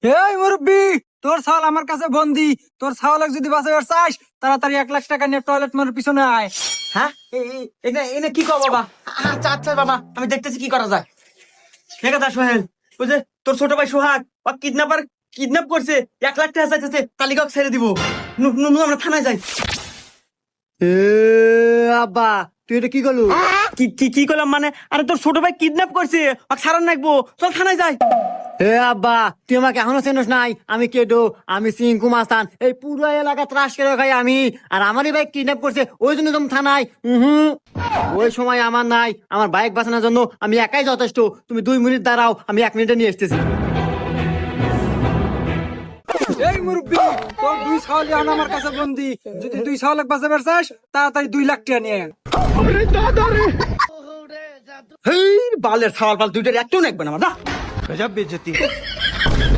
এই মুরব্বি, তোর ছাওয়াল আমার কাছে বন্দি। তোর ছাওয়ালক যদি বাঁচাবার চাস, তাড়াতাড়ি 1 লাখ টাকা নিয়ে টয়লেট মোড়ের পিছনে আয়। হ্যাঁ, এনে এনে কি কর বাবা? আচ্ছা আচ্ছা বাবা, আমি দেখতেছি কি করা যায়। ঠিক আছে সোহেল, ওই যে তোর ছোট ভাই সোহাগ ও কিডন্যাপ করছে, 1 লাখ টাকা চাইতেছে, তালিকা ছেড়ে দিব। আমরা থানায় যাই। এ আব্বা, তুই এটা কি করলু? কি কি কি করলাম মানে? আরে তোর ছোট ভাই কিডন্যাপ করছে, ওকে ছাড়ান রাখবো, চল থানায় যাই। এ আব্বা, তুই আমাকে এখনো চেনস নাই? আমি কেডো, আমি সিংকু মাস্তান। এই পুরো এলাকা ত্রাস করে খাই আমি। আর আমারই বাইক কিডন্যাপ করছে, ওই জন্য তুমি থানায়। ওই সময় আমার নাই, আমার বাইক বাঁচানোর জন্য আমি একাই যথেষ্ট। তুমি 2 মিনিট দাঁড়াও, আমি 1 মিনিটে নিয়ে এসতেছি। এই মুরব্বি, তোর 2 ছাওয়াল এখন আমার কাছে বন্দি। যদি 2 ছাওয়ালক বাঁচাবার চাস, তাড়াতাড়ি 2 লাখ টাকা নিয়ে আয়। হেই বালের ছাওয়াল পাল দুইটার একটাও নাকবে না আমার, যা। गजब बेइज्जती है।